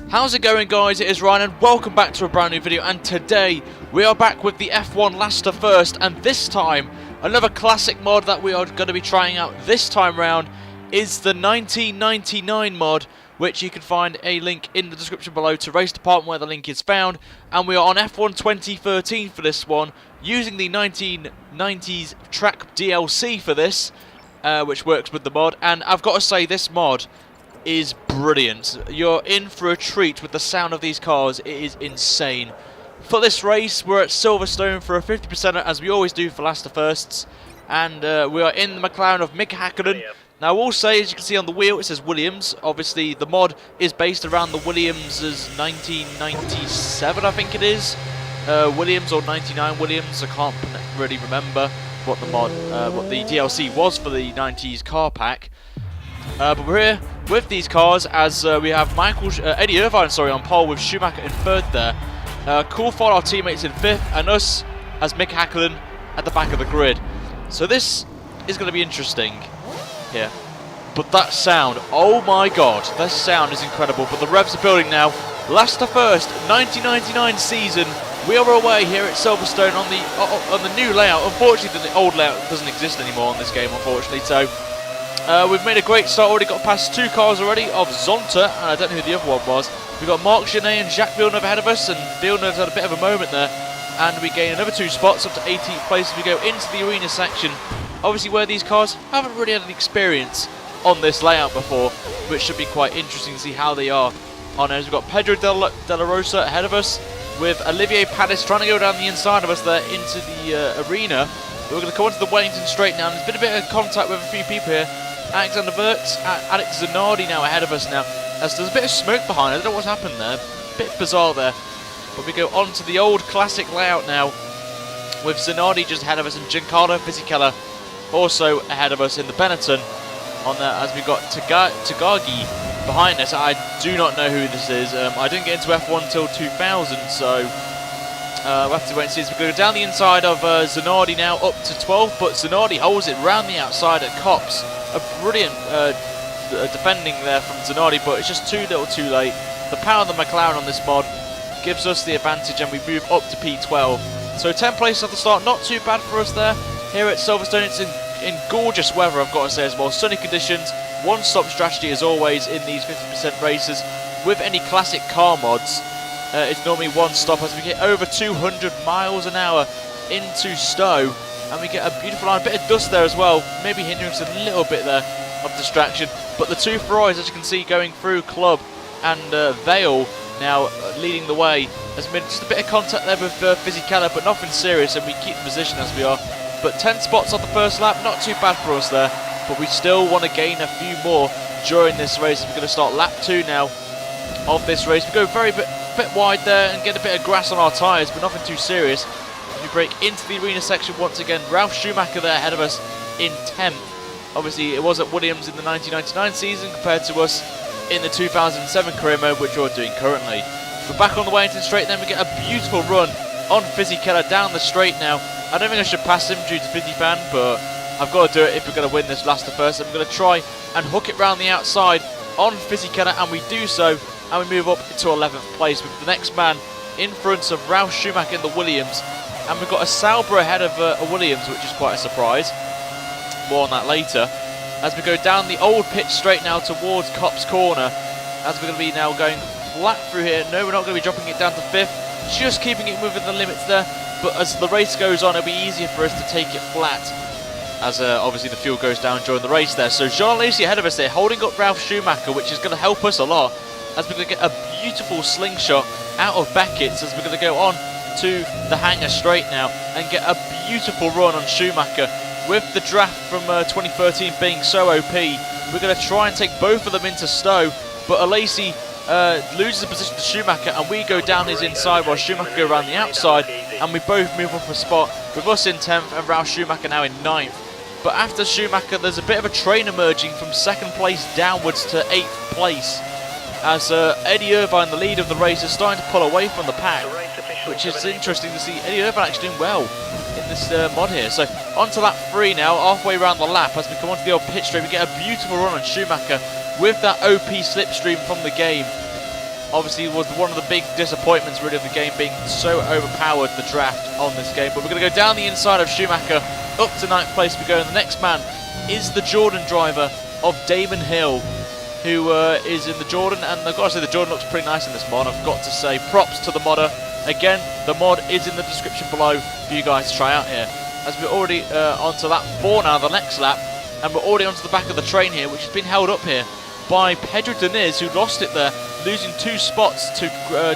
How's it going, guys? It is Ryan and welcome back to a brand new video, and today we are back with the F1 Last to First, and this time another classic mod that we are going to be trying out this time round is the 1999 mod, which you can find a link in the description below to Race Department where the link is found. And we are on F1 2013 for this one, using the 1990s track DLC for this, which works with the mod. And I've got to say, this mod is brilliant. You're in for a treat with the sound of these cars. It is insane. For this race, we're at Silverstone for a 50%er, as we always do for Last to Firsts, and we are in the McLaren of Mclaren. Now, I will say, as you can see on the wheel, it says Williams. Obviously, the mod is based around the Williams' 1997, I think it is. Williams or 99 Williams. I can't really remember what the mod, what the DLC was for the 90s car pack. But we're here with these cars as we have Eddie Irvine, on pole with Schumacher in third there. Cool for our teammates in fifth, and us as Mick Hackelen at the back of the grid. So this is going to be interesting here. But that sound, oh my god, that sound is incredible. But the revs are building now. Last to First, 1999 season. We are away here at Silverstone on the new layout. Unfortunately, the old layout doesn't exist anymore on this game, unfortunately. So we've made a great start. Already got past two cars already of Zonta, and I don't know who the other one was. We've got Marc Genet and Jacques Villeneuve ahead of us, and Villeneuve's had a bit of a moment there. And we gain another 2 spots up to 18th place as we go into the arena section. Obviously, where these cars haven't really had an experience on this layout before, which should be quite interesting to see how they are on it. We've got Pedro Della Rosa ahead of us, with Olivier Panis trying to go down the inside of us there into the arena. But we're going to come onto the Wellington straight now, and there's been a bit of contact with a few people here. Alexander Wirtz, Alex Zanardi now ahead of us now, as there's a bit of smoke behind. I don't know what's happened there, a bit bizarre there. But we go on to the old classic layout now, with Zanardi just ahead of us and Giancarlo Fisichella also ahead of us in the Benetton on there, as we got Tagagi behind us. I do not know who this is. I didn't get into F1 until 2000, so we'll have to wait and see. So we go down the inside of Zanardi now up to 12th, but Zanardi holds it round the outside at Copse. A brilliant defending there from Zanardi, but it's just too little too late. The power of the McLaren on this mod gives us the advantage, and we move up to P12. So 10 places at the start, not too bad for us there. Here at Silverstone, it's in gorgeous weather, I've got to say as well. Sunny conditions, one-stop strategy as always in these 50% races. With any classic car mods, it's normally one stop as we get over 200 miles an hour into Stowe. And we get a beautiful line, a bit of dust there as well, maybe hindering us a little bit there of distraction. But the two Ferraris, as you can see, going through Club and Vale now leading the way. There's been just a bit of contact there with Fisichella, but nothing serious, and we keep the position as we are. But 10 spots on the first lap, not too bad for us there, but we still want to gain a few more during this race. We're going to start lap 2 now of this race. We go bit wide there and get a bit of grass on our tyres, but nothing too serious. We break into the arena section once again. Ralf Schumacher there ahead of us in 10th. Obviously, it was at Williams in the 1999 season compared to us in the 2007 career mode, which we're doing currently. We're back on the Wellington straight, then we get a beautiful run on Fisichella down the straight now. I don't think I should pass him due to Fizzy-Fan, but I've got to do it if we're going to win this Last to First. I'm going to try and hook it round the outside on Fisichella, and we do so, and we move up to 11th place with the next man in front of Ralf Schumacher in the Williams. And we've got a Sauber ahead of a Williams, which is quite a surprise. More on that later. As we go down the old pitch straight now towards Copse Corner, as we're going to be now going flat through here. No, we're not going to be dropping it down to 5th, just keeping it within the limits there. But as the race goes on, it'll be easier for us to take it flat, as obviously the fuel goes down during the race there. So Jean Alesi ahead of us there, holding up Ralf Schumacher, which is going to help us a lot, as we're going to get a beautiful slingshot out of Beckett's, as we're going to go on to the hangar straight now and get a beautiful run on Schumacher. With the draft from 2013 being so OP, we're going to try and take both of them into Stowe, but Alesi loses the position to Schumacher, and we go down his inside while Schumacher go around the outside, and we both move up a spot, with us in 10th and Ralf Schumacher now in 9th. But after Schumacher, there's a bit of a train emerging from 2nd place downwards to 8th place, as Eddie Irvine, the lead of the race, is starting to pull away from the pack, which is interesting to see. Eddie Irvine actually doing well in this mod here. So on to lap 3 now, halfway around the lap, as we come onto the old pit straight, we get a beautiful run on Schumacher with that OP slipstream from the game. obviously was one of the big disappointments really of the game, being so overpowered, the draft on this game. But we're going to go down the inside of Schumacher, up to 9th place we go, and the next man is the Jordan driver of Damon Hill, who is in the Jordan, and I've got to say the Jordan looks pretty nice in this mod. I've got to say props to the modder. Again, the mod is in the description below for you guys to try out here. As we're already onto lap 4 now, the next lap, and we're already onto the back of the train here, which has been held up here by Pedro Diniz, who lost it there, losing 2 spots to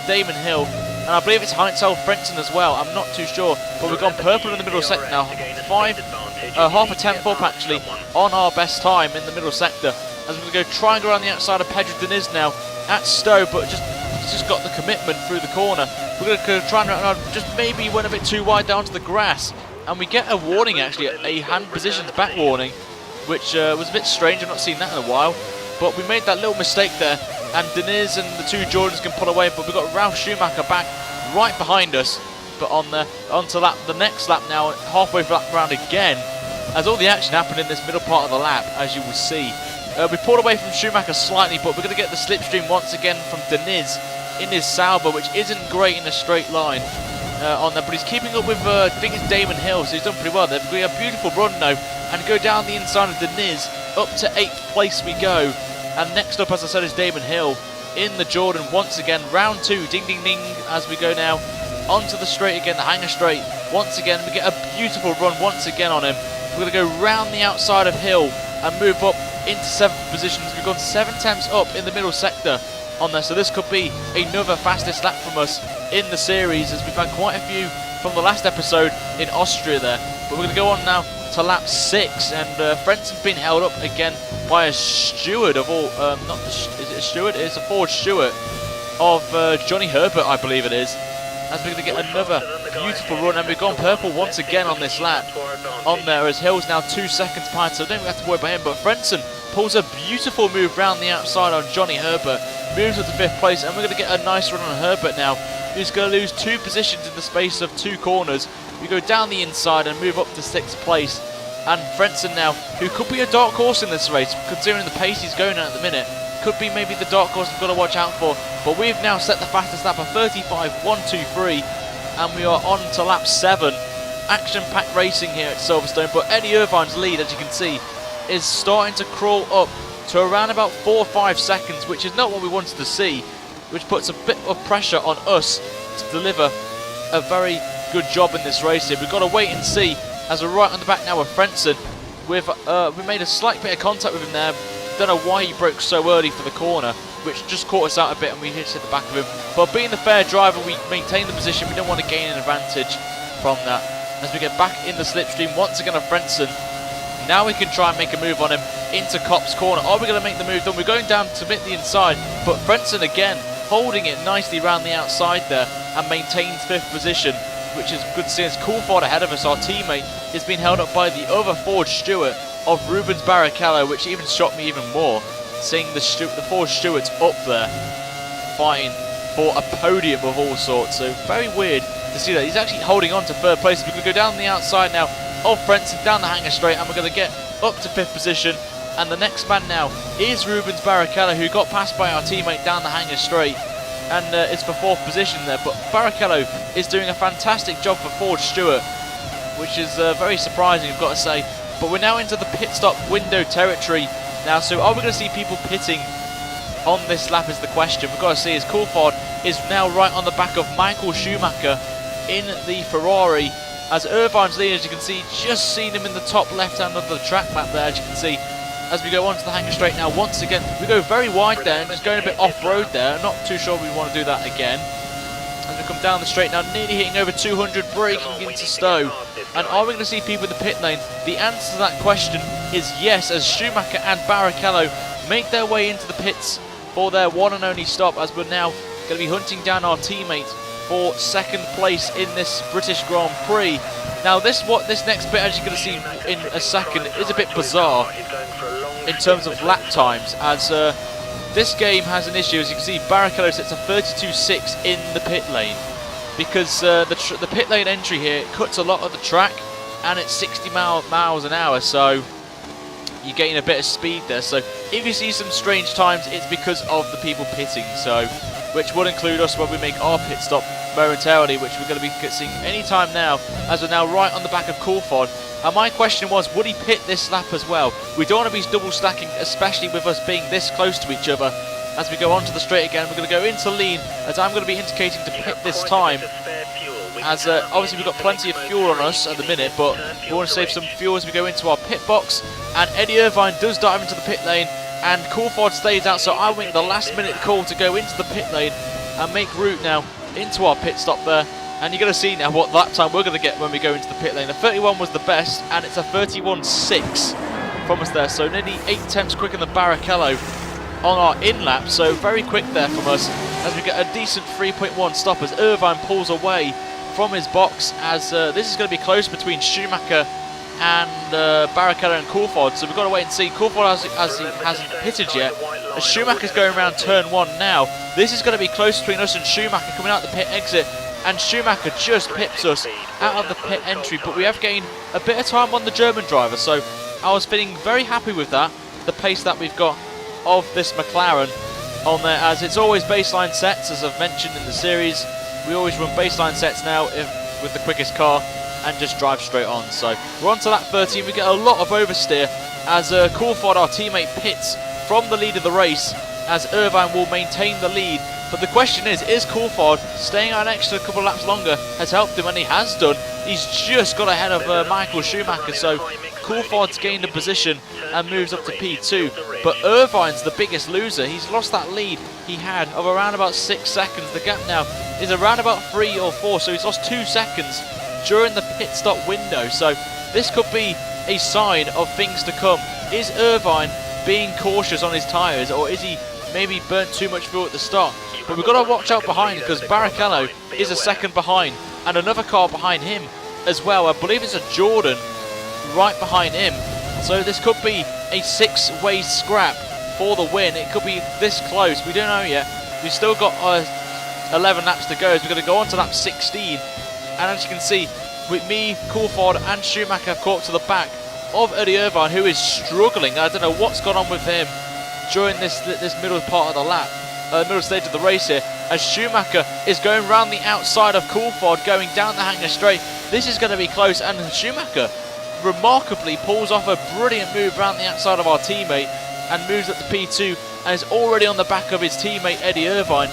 Damon Hill, and I believe it's Heinzel Frentzen as well. I'm not too sure, but we've gone purple in the middle sector now. Half a tenth up actually on our best time in the middle sector. As we're going to go try and go around the outside of Pedro Diniz now at Stowe, but just got the commitment through the corner. We're going to go try and around, just maybe went a bit too wide down to the grass, and we get a warning actually, a hand positions back warning, which was a bit strange. I've not seen that in a while, but we made that little mistake there, and Diniz and the 2 Jordans can pull away, but we've got Ralf Schumacher back right behind us. But onto the next lap now, halfway through that round again, as all the action happened in this middle part of the lap, as you will see. We pulled away from Schumacher slightly, but we're going to get the slipstream once again from Diniz in his Sauber, which isn't great in a straight line on there, but he's keeping up with, I think it's Damon Hill, so he's done pretty well there. We have a beautiful run now, and go down the inside of Diniz, up to 8th place we go. And next up, as I said, is Damon Hill in the Jordan once again. Round 2, ding ding ding, as we go now onto the straight again, the hanger straight. Once again, we get a beautiful run once again on him. We're going to go round the outside of Hill and move up into 7th position. We've gone 7 tenths up in the middle sector on there, so this could be another fastest lap from us in the series, as we've had quite a few from the last episode in Austria there. But we're going to go on now to lap 6, and Frentzen's been held up again by a steward of all, is it a steward? It's a Ford Stewart of Johnny Herbert, I believe it is. As we're going to get another beautiful run, and we've gone purple once again on this lap on there, as Hill's now 2 seconds behind, so I don't think we have to worry about him. But Frentzen pulls a beautiful move round the outside on Johnny Herbert, moves up to 5th place, and we're going to get a nice run on Herbert now, who's going to lose 2 positions in the space of 2 corners. We go down the inside and move up to 6th place, and Frentzen now, who could be a dark horse in this race, considering the pace he's going at the minute, could be maybe the dark horse we've got to watch out for. But we've now set the fastest lap of 35.123, and we are on to lap 7. Action-packed racing here at Silverstone, but Eddie Irvine's lead, as you can see, is starting to crawl up to around about 4 or 5 seconds, which is not what we wanted to see, which puts a bit of pressure on us to deliver a very good job in this race here. We've got to wait and see, as we're right on the back now with Frentzen. We made a slight bit of contact with him there. Don't know why he broke so early for the corner, which just caught us out a bit, and we hit the back of him. But being the fair driver, we maintain the position. We don't want to gain an advantage from that. As we get back in the slipstream once again of Frentzen. Now we can try and make a move on him into Kopp's corner. Are we going to make the move? Then we're going down to the inside, but Frentzen again holding it nicely around the outside there and maintains 5th position, which is good to see. As Coulthard ahead of us, our teammate, is being held up by the other Ford Stewart of Rubens Barrichello, which even shocked me even more, seeing the Ford Stewarts up there fighting for a podium of all sorts. So very weird to see that. He's actually holding on to 3rd place. We're going to go down the outside now of Frentzen, down the hanger straight, and we're going to get up to 5th position. And the next man now is Rubens Barrichello, who got passed by our teammate down the hanger straight, and it's for 4th position there. But Barrichello is doing a fantastic job for Ford Stewart, which is very surprising, I've got to say. But we're now into the pit stop window territory now, so are we going to see people pitting on this lap is the question. We've got to see as Coulthard is now right on the back of Michael Schumacher in the Ferrari, as Irvine's lead, as you can see, just seen him in the top left hand of the track map there, as you can see. As we go onto the hanger straight now, once again, we go very wide there, and just going a bit off-road there. Not too sure we want to do that again. As we come down the straight now, nearly hitting over 200, braking into Stowe. And are we going to see people in the pit lane? The answer to that question is yes, as Schumacher and Barrichello make their way into the pits for their one and only stop, as we're now going to be hunting down our teammate for 2nd place in this British Grand Prix. Now this next bit, as you're going to see in a second, is a bit bizarre in terms of lap times, as this game has an issue. As you can see, Barrichello sets a 32.6 in the pit lane, because the pit lane entry here cuts a lot of the track, and it's 60 miles an hour, so you gain a bit of speed there. So if you see some strange times, it's because of the people pitting. So which will include us when we make our pit stop momentarily, which we're going to be seeing any time now, as we're now right on the back of Coulthard. And my question was, would he pit this lap as well? We don't want to be double stacking, especially with us being this close to each other. As we go onto the straight again, we're going to go into lean, as I'm going to be indicating to pit this time. As obviously we've got plenty of fuel on us at the minute, but we want to save some fuel as we go into our pit box. And Eddie Irvine does dive into the pit lane, and Coulthard stays out, so I make the last minute call to go into the pit lane and make route now into our pit stop there. And you're going to see now what lap time we're going to get when we go into the pit lane. The 31 was the best, and it's a 31.6 from us there, so nearly 8 tenths quicker than Barrichello on our in lap, so very quick there from us, as we get a decent 3.1 stop as Irvine pulls away from his box, as this is going to be close between Schumacher and Barrichello and Coulthard, so we've got to wait and see. Coulthard hasn't pitted yet, as Schumacher's going around turn 1 now. This is going to be close between us and Schumacher coming out the pit exit, and Schumacher just pips us out of the pit entry, but we have gained a bit of time on the German driver, so I was feeling very happy with that, the pace that we've got of this McLaren on there, as it's always baseline sets, as I've mentioned in the series. We always run baseline sets now with the quickest car and just drive straight on. So we're on to lap 13. We get a lot of oversteer as Coulthard, our teammate, pits from the lead of the race, as Irvine will maintain the lead. But the question is Coulthard staying out an extra couple of laps longer has helped him, and he has done. He's just got ahead of Michael Schumacher, so Coulthard's gained a position and moves up to P2. But Irvine's the biggest loser. He's lost that lead he had of around about 6 seconds. The gap now is around about 3 or 4, so he's lost 2 seconds during the pit stop window. So this could be a sign of things to come. Is Irvine being cautious on his tyres, or is he maybe burnt too much fuel at the start? But we've got to watch out behind, because Barrichello is a second behind and another car behind him as well. I believe it's a Jordan right behind him, so this could be a 6-way scrap for the win. It could be this close, we don't know yet. We've still got 11 laps to go, as we're going to go on to lap 16, and as you can see, with me, Coulthard and Schumacher caught up to the back of Eddie Irvine, who is struggling. I don't know what's gone on with him during this middle part of the lap, middle stage of the race here, as Schumacher is going round the outside of Coulthard, going down the hanger straight. This is going to be close, and Schumacher remarkably pulls off a brilliant move around the outside of our teammate and moves up to P2, and is already on the back of his teammate Eddie Irvine,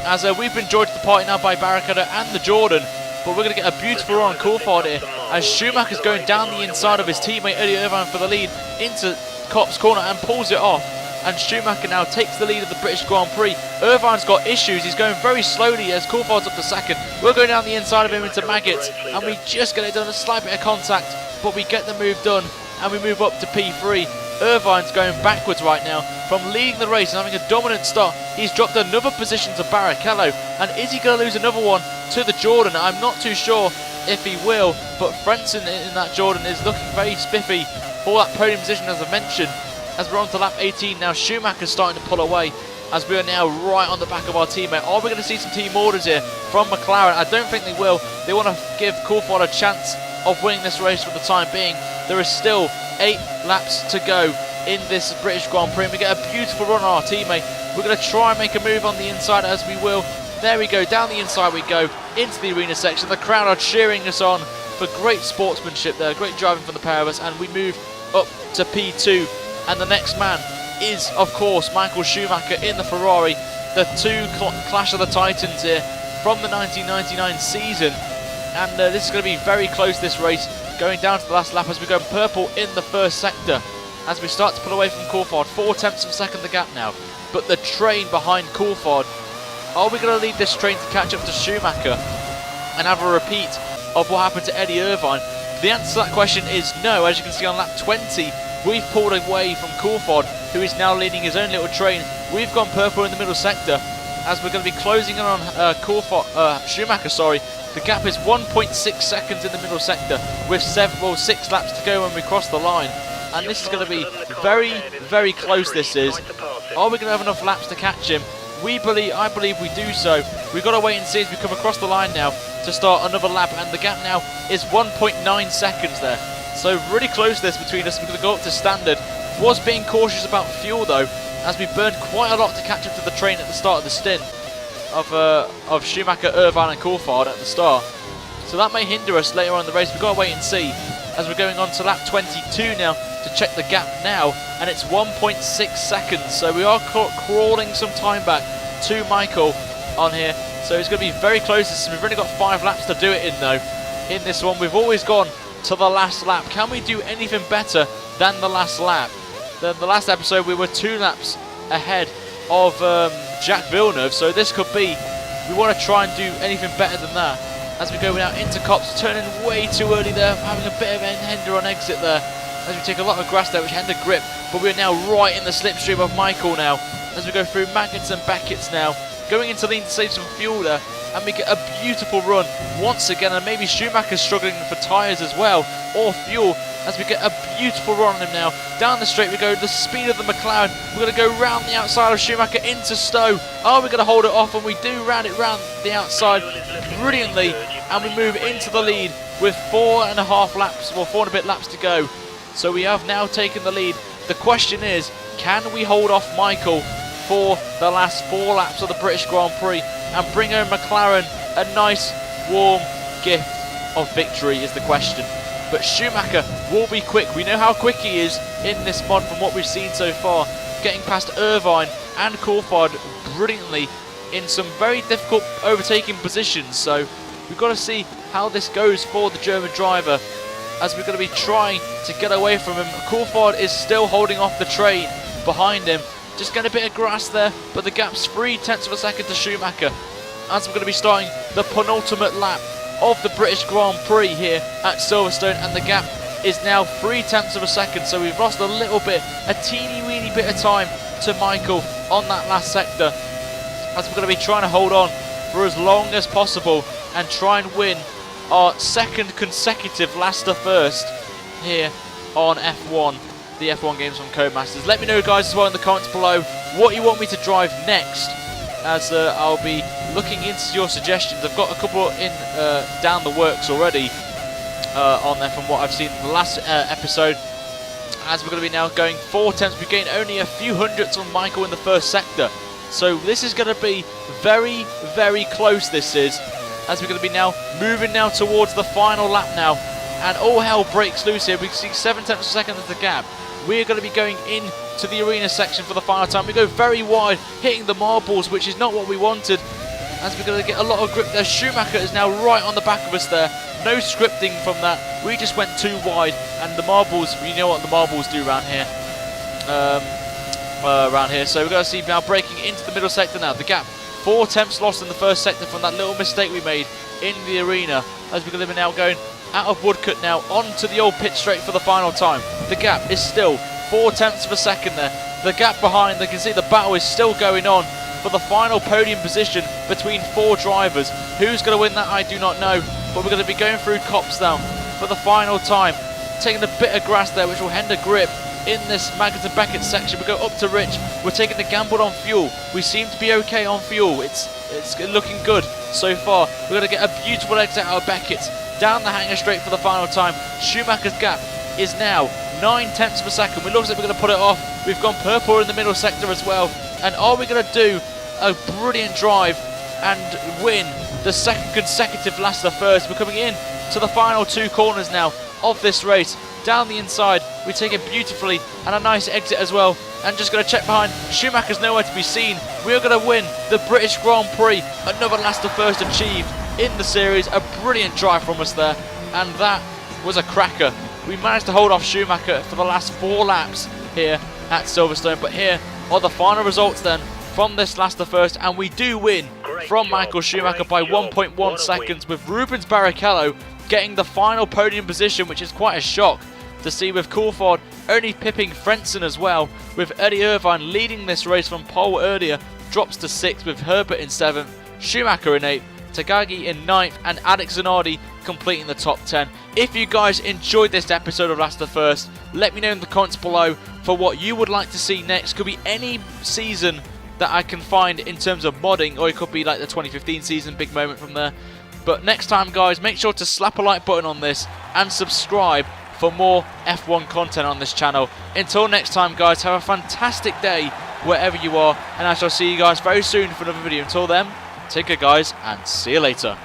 as we've been joined to the party now by Barrichello and the Jordan. But we're going to get a beautiful run on Coulthard here, as Schumacher's going down the inside of his teammate Eddie Irvine for the lead into Cop's corner and pulls it off, and Schumacher now takes the lead of the British Grand Prix. Irvine's got issues, he's going very slowly as Coulthard's up to second. We're going down the inside of him into Maggots, and we just get it done, a slight bit of contact, but we get the move done and we move up to P3. Irvine's going backwards right now from leading the race and having a dominant start. He's dropped another position to Barrichello, and is he going to lose another one to the Jordan? I'm not too sure if he will, but Frentzen in that Jordan is looking very spiffy for that podium position, as I mentioned. As we're on to lap 18 now, Schumacher's starting to pull away, as we are now right on the back of our teammate. Are we going to see some team orders here from McLaren? I don't think they will. They want to give Coulthard a chance of winning this race for the time being. There is still 8 laps to go in this British Grand Prix, and we get a beautiful run on our teammate. We're going to try and make a move on the inside, as we will. There we go, down the inside we go into the arena section. The crowd are cheering us on for great sportsmanship there, great driving from the pair of us, and we move up to P2. And the next man is, of course, Michael Schumacher in the Ferrari. The two clash of the titans here from the 1999 season. And this is going to be very close, this race, going down to the last lap as we go purple in the first sector. As we start to pull away from Coulthard, 4 tenths of a second the gap now. But the train behind Coulthard, are we going to lead this train to catch up to Schumacher and have a repeat of what happened to Eddie Irvine? The answer to that question is no. As you can see on lap 20, we've pulled away from Coulthard, who is now leading his own little train. We've gone purple in the middle sector, as we're going to be closing in on Schumacher. The gap is 1.6 seconds in the middle sector, with 6 laps to go when we cross the line. And this is going to be very, very close, this is. Are we going to have enough laps to catch him? I believe we do so. We've got to wait and see as we come across the line now to start another lap, and the gap now is 1.9 seconds there. So really close this between us. We're going to go up to standard. Was being cautious about fuel though, as we burned quite a lot to catch up to the train at the start of the stint. of Schumacher, Irvine and Coulthard at the start. So that may hinder us later on in the race. We've got to wait and see as we're going on to lap 22 now to check the gap now, and it's 1.6 seconds. So we are crawling some time back to Michael on here. So it's going to be very close. We've only got 5 laps to do it in though. In this one, we've always gone to the last lap. Can we do anything better than the last lap? The last episode we were 2 laps ahead of Jacques Villeneuve, so this could be, we want to try and do anything better than that. As we go now into Copse, turning way too early there, having a bit of a hinder on exit there, as we take a lot of grass there which hinder grip, but we're now right in the slipstream of Michael now, as we go through Magnets and Beckett's now, going into lean to save some fuel there, and we get a beautiful run once again, and maybe Schumacher's struggling for tyres as well, or fuel, as we get a beautiful run on him now. Down the straight we go, the speed of the Mclaren. We're going to go round the outside of Schumacher into Stowe. Oh, we're going to hold it off, and we do round it round the outside brilliantly, and we move into the lead with 4.5 laps, well 4 and a bit laps to go. So we have now taken the lead. The question is, can we hold off Michael for the last 4 laps of the British Grand Prix and bring home McLaren a nice warm gift of victory is the question. But Schumacher will be quick. We know how quick he is in this mod from what we've seen so far, getting past Irvine and Coulthard brilliantly in some very difficult overtaking positions. So we've got to see how this goes for the German driver, as we're going to be trying to get away from him. Coulthard is still holding off the train behind him. Just getting a bit of grass there, but the gap's 0.3 of a second to Schumacher, as we're going to be starting the penultimate lap of the British Grand Prix here at Silverstone, and the gap is now 0.3 of a second, so we've lost a little bit, a teeny weeny bit of time to Michael on that last sector, as we're going to be trying to hold on for as long as possible and try and win our 2nd consecutive last to first here on F1, the F1 games from Codemasters. Let me know guys as well in the comments below what you want me to drive next, as I'll be looking into your suggestions. I've got a couple in down the works already on there from what I've seen in the last episode, as we're going to be now going 4 tenths. We gained only a few hundredths on Michael in the first sector, so this is going to be very, very close. This is, as we're going to be now moving now towards the final lap now, and all hell breaks loose here. We can see 7 tenths of a second as the gap. We're going to be going into the arena section for the final time. We go very wide, hitting the marbles, which is not what we wanted, as we're going to get a lot of grip there. Schumacher is now right on the back of us there. No scripting from that. We just went too wide, and the marbles, you know what the marbles do around here. So we're going to see now breaking into the middle sector now. The gap, 4 tenths lost in the first sector from that little mistake we made in the arena, as we're going to be now going out of Woodcut now onto the old pit straight for the final time. The gap is still 4 tenths of a second there. The gap behind, you can see the battle is still going on for the final podium position between 4 drivers. Who's going to win that, I do not know, but we're going to be going through Copse now for the final time, taking a bit of grass there which will hinder grip in this Magnets and Beckett section. We go up to Rich. We're taking the gamble on fuel. We seem to be okay on fuel. It's looking good so far. We're going to get a beautiful exit out of Beckett's down the hanger straight for the final time. Schumacher's gap is now 9 tenths of a second. It looks like we're going to put it off. We've gone purple in the middle sector as well. And are we going to do a brilliant drive and win the 2nd consecutive last to first? We're coming in to the final 2 corners now of this race. Down the inside, we take it beautifully, and a nice exit as well. And just going to check behind. Schumacher's nowhere to be seen. We are going to win the British Grand Prix. Another last to first achieved in the series. A brilliant drive from us there, and that was a cracker. We managed to hold off Schumacher for the last 4 laps here at Silverstone. But here are the final results then from this last to first, and we do win from Michael Schumacher by 1.1 seconds, with Rubens Barrichello getting the final podium position, which is quite a shock to see, with Coulthard only pipping Frentzen as well, with Eddie Irvine leading this race from pole earlier, drops to 6th with Herbert in 7th, Schumacher in 8th, Takagi in 9th, and Alex Zanardi completing the top 10. If you guys enjoyed this episode of Last to First, let me know in the comments below for what you would like to see next. Could be any season that I can find in terms of modding, or it could be like the 2015 season, big moment from there. But next time guys, make sure to slap a like button on this and subscribe for more F1 content on this channel. Until next time guys, have a fantastic day wherever you are, and I shall see you guys very soon for another video. Until then, Take care, guys, and see you later.